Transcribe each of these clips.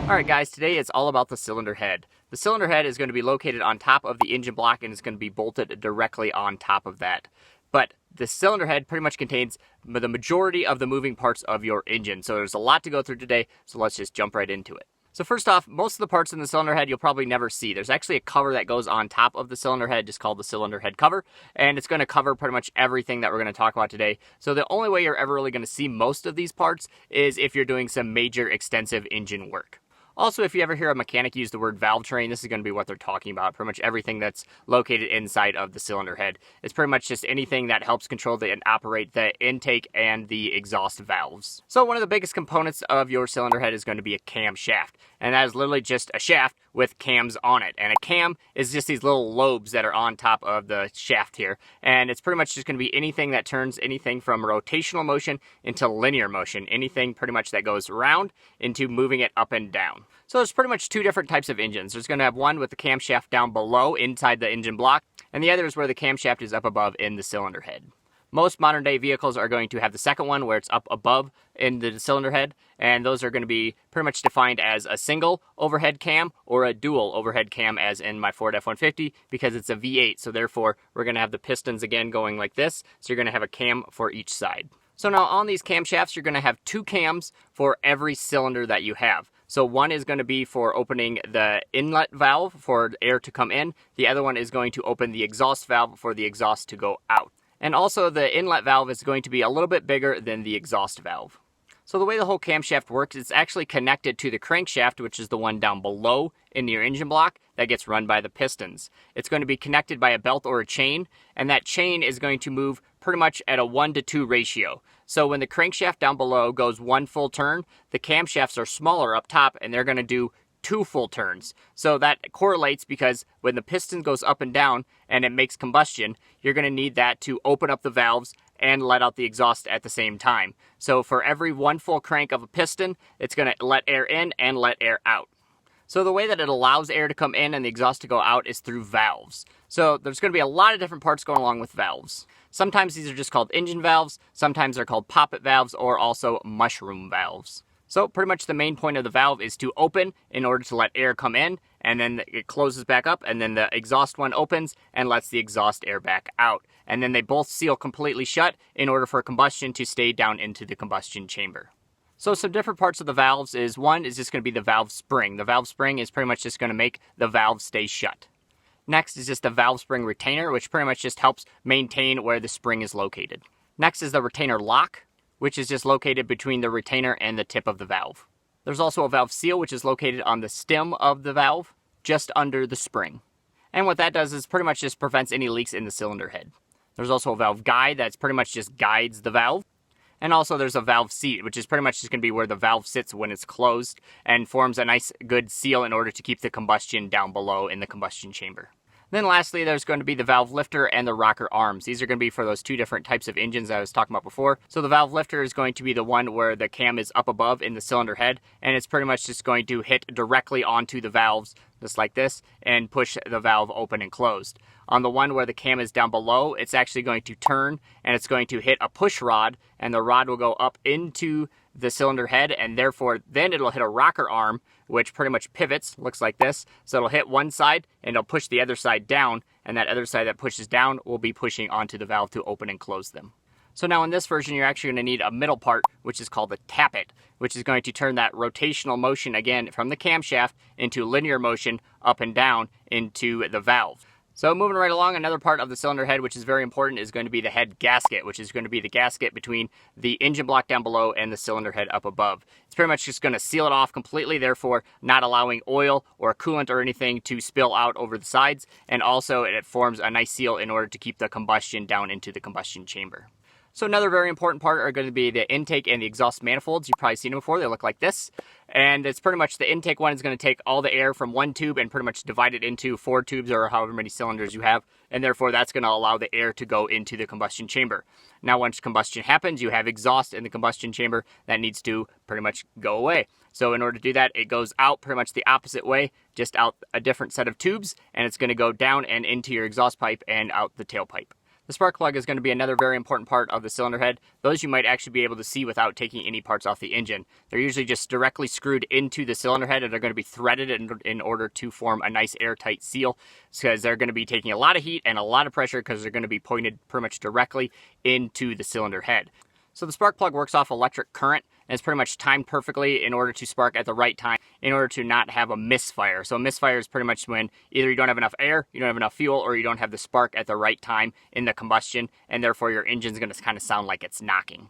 Alright guys, today it's all about the cylinder head. The cylinder head is going to be located on top of the engine block and it's going to be bolted directly on top of that. But the cylinder head pretty much contains the majority of the moving parts of your engine. So there's a lot to go through today, so let's just jump right into it. So first off, most of the parts in the cylinder head you'll probably never see. There's actually a cover that goes on top of the cylinder head, just called the cylinder head cover, and it's going to cover pretty much everything that we're going to talk about today. So the only way you're ever really going to see most of these parts is if you're doing some major extensive engine work. Also, if you ever hear a mechanic use the word valve train, this is going to be what they're talking about. Pretty much everything that's located inside of the cylinder head. It's pretty much just anything that helps control and operate the intake and the exhaust valves. So one of the biggest components of your cylinder head is going to be a camshaft. And that is literally just a shaft with cams on it. And a cam is just these little lobes that are on top of the shaft here. And it's pretty much just going to be anything that turns anything from rotational motion into linear motion. Anything pretty much that goes around into moving it up and down. So there's pretty much two different types of engines. There's going to have one with the camshaft down below inside the engine block, and the other is where the camshaft is up above in the cylinder head. Most modern day vehicles are going to have the second one where it's up above in the cylinder head, and those are going to be pretty much defined as a single overhead cam or a dual overhead cam, as in my Ford F-150, because it's a V8, so therefore we're going to have the pistons again going like this, so you're going to have a cam for each side. So now on these camshafts you're going to have two cams for every cylinder that you have. So one is going to be for opening the inlet valve for air to come in. The other one is going to open the exhaust valve for the exhaust to go out. And also the inlet valve is going to be a little bit bigger than the exhaust valve. So the way the whole camshaft works, it's actually connected to the crankshaft, which is the one down below in your engine block that gets run by the pistons. It's going to be connected by a belt or a chain, and that chain is going to move pretty much at a 1-to-2 ratio. So when the crankshaft down below goes one full turn, the camshafts are smaller up top and they're going to do 2 full turns. So that correlates because when the piston goes up and down and it makes combustion, you're going to need that to open up the valves and let out the exhaust at the same time. So for every one full crank of a piston, it's going to let air in and let air out. So the way that it allows air to come in and the exhaust to go out is through valves. So there's going to be a lot of different parts going along with valves. Sometimes these are just called engine valves, sometimes they're called poppet valves, or also mushroom valves. So pretty much the main point of the valve is to open in order to let air come in, and then it closes back up, and then the exhaust one opens and lets the exhaust air back out. And then they both seal completely shut in order for combustion to stay down into the combustion chamber. So some different parts of the valves is, one is just going to be the valve spring. The valve spring is pretty much just going to make the valve stay shut. Next is just the valve spring retainer, which pretty much just helps maintain where the spring is located. Next is the retainer lock, which is just located between the retainer and the tip of the valve. There's also a valve seal, which is located on the stem of the valve, just under the spring. And what that does is pretty much just prevents any leaks in the cylinder head. There's also a valve guide that's pretty much just guides the valve. And also there's a valve seat, which is pretty much just going to be where the valve sits when it's closed and forms a nice good seal in order to keep the combustion down below in the combustion chamber. Then lastly, there's going to be the valve lifter and the rocker arms. These are going to be for those two different types of engines I was talking about before. So the valve lifter is going to be the one where the cam is up above in the cylinder head, and it's pretty much just going to hit directly onto the valves, just like this, and push the valve open and closed. On the one where the cam is down below, it's actually going to turn, and it's going to hit a push rod, and the rod will go up into the cylinder head, and therefore then it'll hit a rocker arm, which pretty much pivots, looks like this. So it'll hit one side and it'll push the other side down, and that other side that pushes down will be pushing onto the valve to open and close them. So now in this version you're actually going to need a middle part, which is called the tappet, which is going to turn that rotational motion again from the camshaft into linear motion up and down into the valve. So moving right along, another part of the cylinder head which is very important is going to be the head gasket, which is going to be the gasket between the engine block down below and the cylinder head up above. It's pretty much just going to seal it off completely, therefore not allowing oil or coolant or anything to spill out over the sides, and also it forms a nice seal in order to keep the combustion down into the combustion chamber. So another very important part are going to be the intake and the exhaust manifolds. You've probably seen them before. They look like this. And it's pretty much the intake one is going to take all the air from one tube and pretty much divide it into 4 tubes or however many cylinders you have. And therefore that's going to allow the air to go into the combustion chamber. Now once combustion happens, you have exhaust in the combustion chamber that needs to pretty much go away. So in order to do that, it goes out pretty much the opposite way, just out a different set of tubes, and it's going to go down and into your exhaust pipe and out the tailpipe. The spark plug is going to be another very important part of the cylinder head. Those you might actually be able to see without taking any parts off the engine. They're usually just directly screwed into the cylinder head, and they're going to be threaded in order to form a nice airtight seal, because they're going to be taking a lot of heat and a lot of pressure because they're going to be pointed pretty much directly into the cylinder head. So the spark plug works off electric current, and it's pretty much timed perfectly in order to spark at the right time in order to not have a misfire. So a misfire is pretty much when either you don't have enough air, you don't have enough fuel, or you don't have the spark at the right time in the combustion, and therefore your engine's going to kind of sound like it's knocking.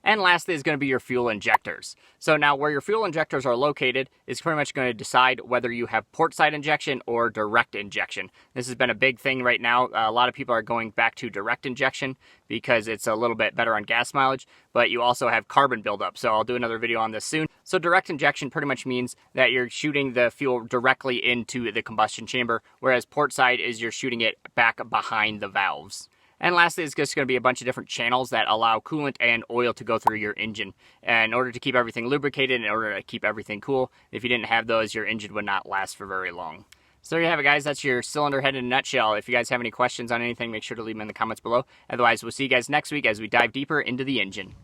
And lastly is going to be your fuel injectors. So now where your fuel injectors are located is pretty much going to decide whether you have port side injection or direct injection. This has been a big thing right now. A lot of people are going back to direct injection because it's a little bit better on gas mileage, but you also have carbon buildup. So I'll do another video on this soon. So direct injection pretty much means that you're shooting the fuel directly into the combustion chamber, whereas port side is you're shooting it back behind the valves. And lastly, it's just going to be a bunch of different channels that allow coolant and oil to go through your engine. And in order to keep everything lubricated, in order to keep everything cool, if you didn't have those, your engine would not last for very long. So there you have it, guys. That's your cylinder head in a nutshell. If you guys have any questions on anything, make sure to leave them in the comments below. Otherwise, we'll see you guys next week as we dive deeper into the engine.